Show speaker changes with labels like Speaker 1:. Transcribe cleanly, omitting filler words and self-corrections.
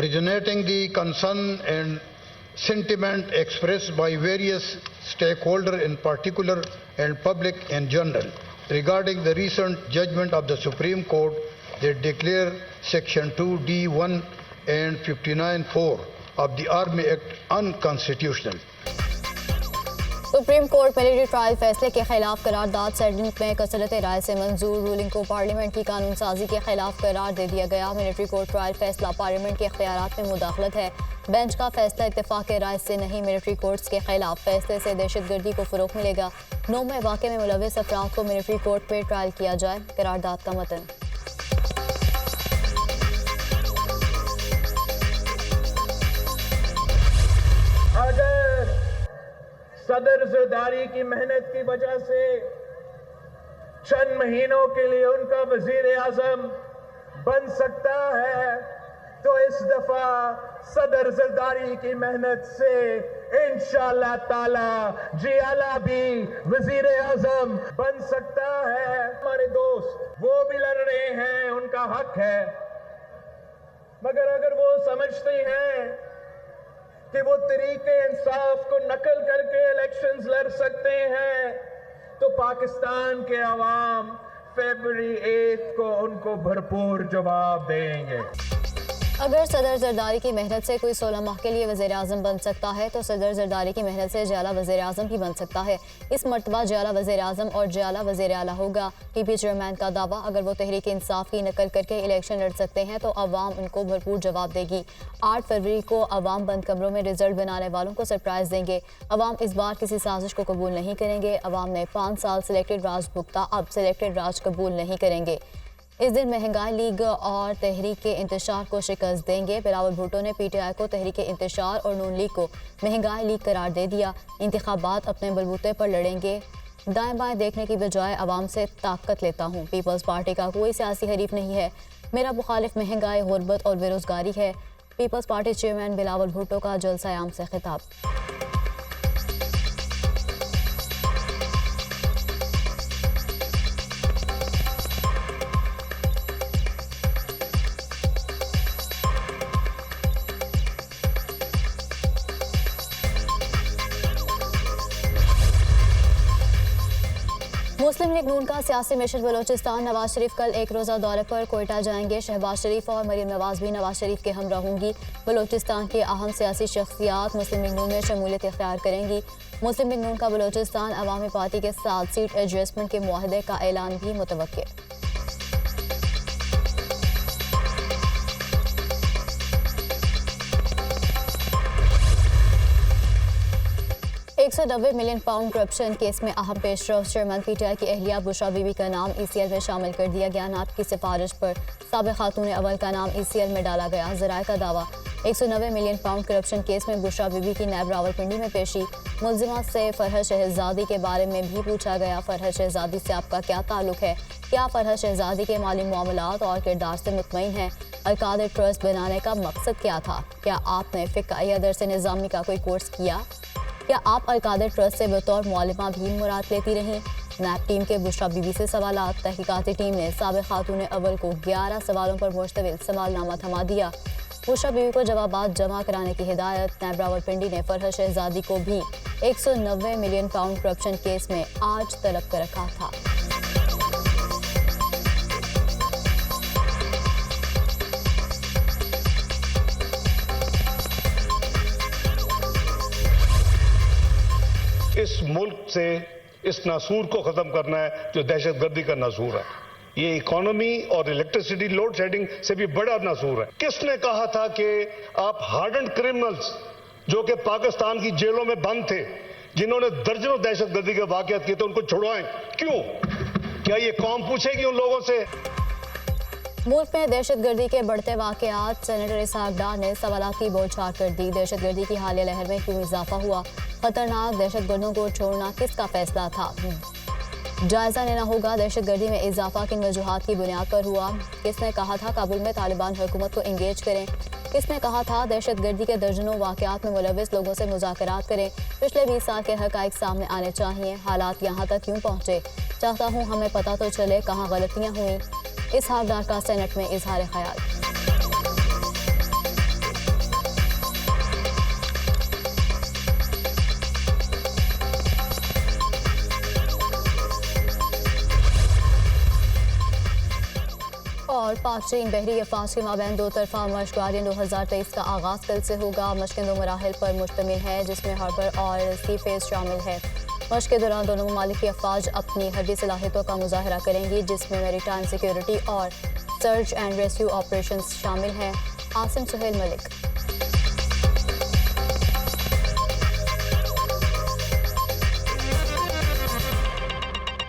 Speaker 1: originating the concern and sentiment expressed by various stakeholders in particular and public in general regarding the recent judgment of the Supreme Court that declare Section 2D1 and 59(4) of the Army Act unconstitutional.
Speaker 2: Supreme court military trial फैसले के खिलाफ करारदाद senate में कसरत राय से मंजूर। Ruling को parliament की कानून साजी के खिलाफ करार दे दिया गया। मिलिट्री कोर्ट ट्रायल फैसला पार्लियामेंट के इख्तियारात में मुदाखलत है। बेंच का फैसला इत्तेफाक राय से नहीं। मिलिट्री कोर्ट्स के खिलाफ फैसले से दहशतगर्दी को फरोग मिलेगा। 9 में वाक़े में मुलविस अफराद को मिलिट्री कोर्ट में ट्रायल किया जाए। करारदाद का मतन।
Speaker 3: सदर जरदारी की मेहनत की वजह से चंद महीनों के लिए उनका वजीर आजम बन सकता है, तो इस दफा सदर जरदारी की मेहनत से इंशाअल्लाह ताला जियाला भी वजीर आजम बन सकता है। हमारे दोस्त वो भी लड़ रहे हैं, उनका हक है, मगर अगर वो समझते हैं कि वो तरीके इंसाफ को नकल करके इलेक्शंस लड़ सकते हैं, तो पाकिस्तान के अवाम फरवरी 8 को उनको भरपूर जवाब देंगे।
Speaker 2: अगर सदर जरदारी की मेहनत से कोई 16 माह के लिए वज़ीर आज़म बन सकता है, तो सदर जरदारी की मेहनत से जियाला वज़ीर आज़म भी बन सकता है। इस मरतबा जियाला वज़ीर आज़म और जियाला वज़ीर आला होगा। पीपी चेयरमैन का दावा, अगर वो तहरीक इंसाफ की नकल करके इलेक्शन लड़ सकते हैं तो अवाम उनको भरपूर जवाब देगी। 8 फरवरी को अवाम बंद कमरों में रिजल्ट बनाने वालों को सरप्राइज देंगे। अवाम इस बार किसी साजिश को कबूल नहीं करेंगे। अवाम ने 5 साल सिलेक्टेड राज भुगता, अब सिलेक्टेड राज कबूल नहीं करेंगे। इस दिन महंगाई लीग और तहरीक के इंतशार को शिकस्त देंगे। बिलावल भुट्टो ने पीटीआई को तहरीक इंतशार और नून लीग को महंगाई लीग करार दे दिया। इंतखाबात अपने बलबूते पर लड़ेंगे। दाएं बाएं देखने की बजाय अवाम से ताकत लेता हूँ। पीपल्स पार्टी का कोई सियासी हरीफ नहीं है। मेरा मुखालिफ महंगाई, गुर्बत और बेरोजगारी है। Peoples Party chairman Bilawal Bhutto का जलसा आम से खिताब। मुस्लिम लीग नून का सियासी मिशन बलोचिस्तान। नवाज शरीफ कल एक रोज़ा दौरे पर कोयटा जाएंगे। शहबाज शरीफ और मरीम नवाज भी नवाज शरीफ के हमरा होंगी। बलोचिस्तान की अहम सियासी शख्सियात मुस्लिम लीग नून में शमूलियत इख्तियार करेंगी। मुस्लिम लीग नून का बलोचिस्तान अवामी पार्टी के साथ सीट एडजस्टमेंट के मुआहदे का ऐलान भी मुतवक्किल। 190 मिलियन पाउंड करप्शन केस में अहम पेशरफ। चेयरमैन पीटीआई की अहलिया बुशरा बीबी का नाम ECL में शामिल कर दिया गया। नाब की सिफारिश पर साबिक़ खातून अव्वल का नाम ECL में डाला गया। ज़राए का दावा, 190 मिलियन पाउंड करप्शन केस में बुशरा बीबी की नैब रावलपिंडी में पेशी। मुल्जिमा से फरहद शहजादी के बारे में भी पूछा गया। फरहद शहजादी से आपका क्या ताल्लुक है? क्या फरहद शहजादी के माली मामलात और किरदार से मुतमईन है? अलकादर ट्रस्ट बनाने का मकसद क्या था? क्या आपने फ़िक़्ह या दर्स निज़ामी का कोई कोर्स किया? क्या आप अलकादर ट्रस्ट से बतौर मौलिमा भी मुराद लेती रहीं? नैब टीम के बुशरा बीबी से सवालात। तहकीकाती टीम ने साबिक़ खातून अव्वल को 11 सवालों पर मुश्तमिल सवालनामा थमा दिया। बुशरा बीबी को जवाबात जमा कराने की हिदायत। नैब रावलपिंडी ने फरहद शहजादी को भी 190 मिलियन पाउंड करप्शन केस में आज तलब कर रखा था।
Speaker 4: इस मुल्क से इस नासूर को ख़त्म करना है जो दहशतगर्दी का नासूर है। ये इकोनॉमी और इलेक्ट्रिसिटी लोड शेडिंग से भी बड़ा नासूर है। किसने कहा था कि आप हार्डन्ड क्रिमिनल्स जो कि पाकिस्तान की जेलों में बंद थे, जिन्होंने दर्जनों दहशतगर्दी के वाक़यात किए थे, उनको छुड़वाएं? क्यों? क्या ये कौम पूछेगी उन लोगों से?
Speaker 2: मुल्क में दहशतगर्दी के बढ़ते वाक़यात। सेनेटर इसहाक डार ने सवालात की बौछार कर दी। दहशतगर्दी की हालिया लहर में क्यों इजाफा हुआ? खतरनाक दहशतगर्दों को छोड़ना किसका फैसला था? जायजा लेना होगा। दहशतगर्दी में इजाफा किन वजूहात की बुनियाद पर हुआ? किसने कहा था काबुल में तालिबान हुकूमत को इंगेज करें? किसने कहा था दहशतगर्दी के दर्जनों वाक़यात में मुलविस लोगों से मुज़ाकरात करें? पिछले 20 साल के हक़ाइक़ सामने आने चाहिए। हालात यहाँ तक क्यों पहुँचे? चाहता हूँ हमें पता तो चले कहाँ गलतियाँ हुई। इसहाक डार का सेनेट में इजहार ख्याल। पाक चीन बहरी अफवाज के माबैन दो तरफा मशक गार्डियन 2023 का आगाज़ कल से होगा। मशक़ें 2 मराहिल पर मुश्तमिल है, जिसमें हार्बर और सी फेस शामिल है। मशक़ के दौरान दोनों ममालिक की अफवाज अपनी हर्बी सलाहियतों का मुजाहरा करेंगी, जिसमें मैरीटाइम सिक्योरिटी और सर्च एंड रेस्क्यू ऑपरेशंस शामिल हैं। आसिम सुहेल मलिक।